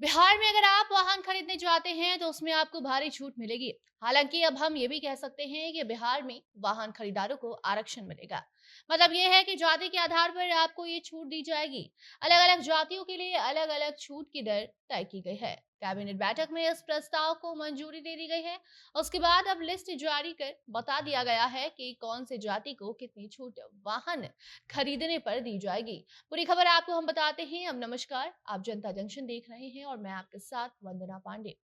बिहार में अगर आप वाहन खरीदने जाते हैं तो उसमें आपको भारी छूट मिलेगी। हालांकि अब हम ये भी कह सकते हैं कि बिहार में वाहन खरीदारों को आरक्षण मिलेगा। मतलब ये है कि जाति के आधार पर आपको ये छूट दी जाएगी। अलग अलग जातियों के लिए अलग अलग छूट की दर तय की गई है। कैबिनेट बैठक में इस प्रस्ताव को मंजूरी दे दी गई है। उसके बाद अब लिस्ट जारी कर बता दिया गया है कि कौन से जाति को कितनी छूट वाहन खरीदने पर दी जाएगी। पूरी खबर आपको हम बताते हैं। अब नमस्कार, आप जनता जंक्शन देख रहे हैं और मैं आपके साथ वंदना पांडे।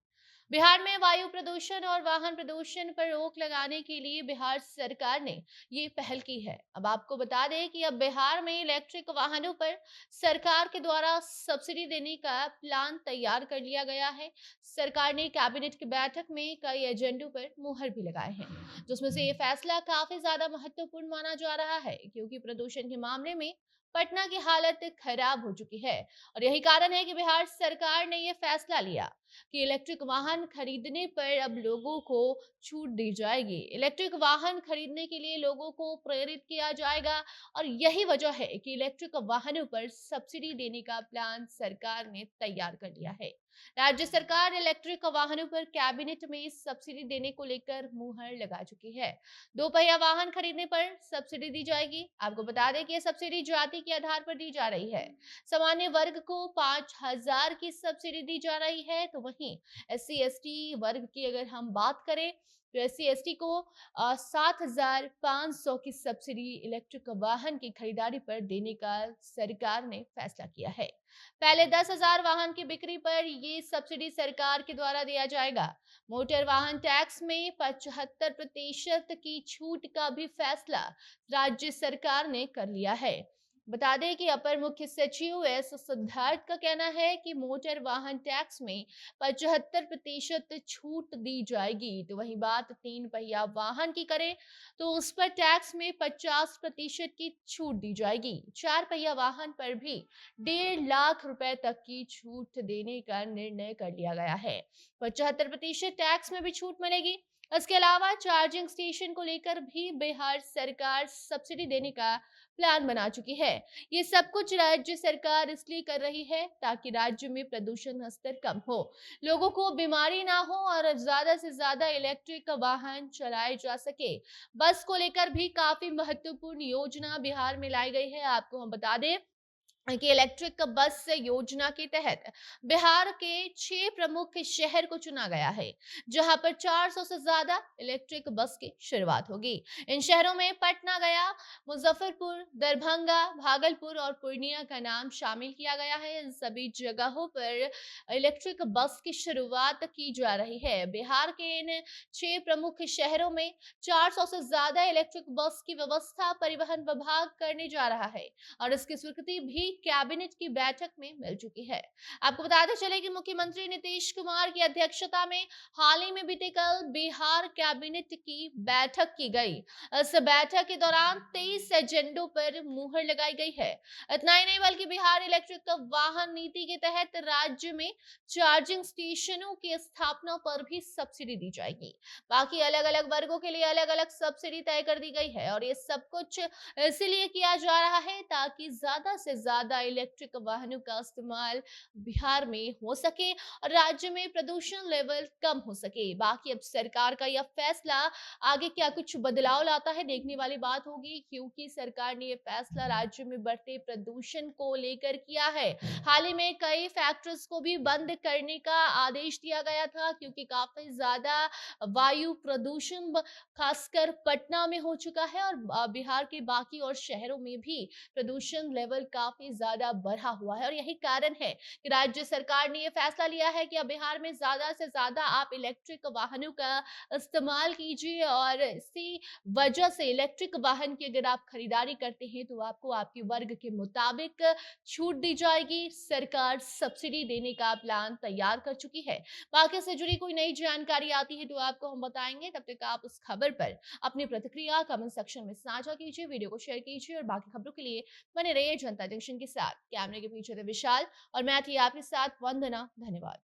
बिहार में वायु प्रदूषण और वाहन प्रदूषण पर रोक लगाने के लिए बिहार सरकार ने ये पहल की है। अब आपको बता दें कि अब बिहार में इलेक्ट्रिक वाहनों पर सरकार के द्वारा सब्सिडी देने का प्लान तैयार कर लिया गया है। सरकार ने कैबिनेट की बैठक में कई एजेंडों पर मुहर भी लगाए हैं, जिसमें से ये फैसला काफी ज्यादा महत्वपूर्ण माना जा रहा है, क्योंकि प्रदूषण के मामले में पटना की हालत खराब हो चुकी है। और यही कारण है कि बिहार सरकार ने यह फैसला लिया कि इलेक्ट्रिक वाहन खरीदने पर अब लोगों को छूट दी जाएगी। इलेक्ट्रिक वाहन खरीदने के लिए लोगों को प्रेरित किया जाएगा और यही वजह है कि इलेक्ट्रिक वाहनों पर सब्सिडी देने का प्लान सरकार ने तैयार कर लिया है। राज्य सरकार इलेक्ट्रिक वाहनों पर कैबिनेट में सब्सिडी देने को लेकर मुहर लगा चुकी है। दो पहिया वाहन खरीदने पर सब्सिडी दी जाएगी। आपको बता दें कि यह सब्सिडी जाति के आधार पर दी जा रही है। सामान्य वर्ग को 5,000 की सब्सिडी दी जा रही है, तो वहीं एससी एसटी वर्ग की अगर हम बात करें तो एससी एसटी को 7,500 की सब्सिडी इलेक्ट्रिक वाहन की खरीदारी पर देने का सरकार ने फैसला किया है। पहले 10,000 वाहन की बिक्री पर ये सब्सिडी सरकार के द्वारा दिया जाएगा। मोटर वाहन टैक्स में 75% की छूट का भी फैसला राज्य सरकार ने कर लिया है। बता दें कि अपर मुख्य सचिव एस सिद्धार्थ का कहना है कि मोटर वाहन टैक्स में 75% छूट दी जाएगी। तो वही बात तीन पहिया वाहन की करें तो उस पर टैक्स में 50% की छूट दी जाएगी। चार पहिया वाहन पर भी 1.5 लाख रुपए तक की छूट देने का निर्णय कर लिया गया है। 75% टैक्स में भी छूट मिलेगी। इसके अलावा चार्जिंग स्टेशन को लेकर भी बिहार सरकार सब्सिडी देने का प्लान बना चुकी है। ये सब कुछ राज्य सरकार इसलिए कर रही है ताकि राज्य में प्रदूषण स्तर कम हो, लोगों को बीमारी ना हो और ज्यादा से ज्यादा इलेक्ट्रिक वाहन चलाए जा सके। बस को लेकर भी काफी महत्वपूर्ण योजना बिहार में लाई गई है। आपको हम बता दें कि इलेक्ट्रिक बस योजना के तहत बिहार के 6 प्रमुख शहर को चुना गया है, जहां पर 400 से ज्यादा इलेक्ट्रिक बस की शुरुआत होगी। इन शहरों में पटना, गया, मुजफ्फरपुर, दरभंगा, भागलपुर और पूर्णिया का नाम शामिल किया गया है। इन सभी जगहों पर इलेक्ट्रिक बस की शुरुआत की जा रही है। बिहार के इन 6 प्रमुख शहरों में 400 से ज्यादा इलेक्ट्रिक बस की व्यवस्था परिवहन विभाग करने जा रहा है और इसकी स्वीकृति भी कैबिनेट की बैठक में मिल चुकी है। आपको बताते चले कि मुख्यमंत्री नीतीश कुमार की अध्यक्षता में हाल ही में बीते कल बिहार कैबिनेट की बैठक की गई। इस बैठक के दौरान 23 एजेंडों पर मुहर लगाई गई है। इतना ही नहीं बल्कि बिहार इलेक्ट्रिक वाहन नीति के तहत राज्य में चार्जिंग स्टेशनों की स्थापना पर भी सब्सिडी दी जाएगी। बाकी अलग अलग वर्गों के लिए अलग अलग सब्सिडी तय कर दी गई है और ये सब कुछ इसीलिए किया जा रहा है ताकि ज्यादा से ज्यादा इलेक्ट्रिक वाहनों का इस्तेमाल बिहार में हो सके और राज्य में प्रदूषण लेवल कम हो सके। बाकी अब सरकार का यह फैसला आगे क्या कुछ बदलाव लाता है, देखने वाली बात होगी, क्योंकि सरकार ने यह फैसला राज्य में बढ़ते प्रदूषण को लेकर किया है। हाल ही में कई फैक्ट्रीज को भी बंद करने का आदेश दिया गया था, क्योंकि काफी ज्यादा वायु प्रदूषण खासकर पटना में हो चुका है और बिहार के बाकी और शहरों में भी प्रदूषण लेवल काफी ज्यादा बढ़ा हुआ है। और यही कारण है कि राज्य सरकार ने यह फैसला लिया है कि अब बिहार में ज्यादा से ज्यादा आप इलेक्ट्रिक वाहनों का इस्तेमाल कीजिए और इसी वजह से इलेक्ट्रिक वाहन की अगर आप खरीदारी करते हैं तो आपको आपके वर्ग के मुताबिक छूट दी जाएगी। सरकार सब्सिडी देने का प्लान तैयार कर चुकी है। बाकी से जुड़ी कोई नई जानकारी आती है तो आपको हम बताएंगे। तब तक आप उस खबर पर अपनी प्रतिक्रिया कमेंट सेक्शन में साझा कीजिए, वीडियो को शेयर कीजिए और बाकी खबरों के लिए बने रहिए जनता जंक्शन के साथ। कैमरे के पीछे थे विशाल और मैं थी आपके साथ वंदना। धन्यवाद।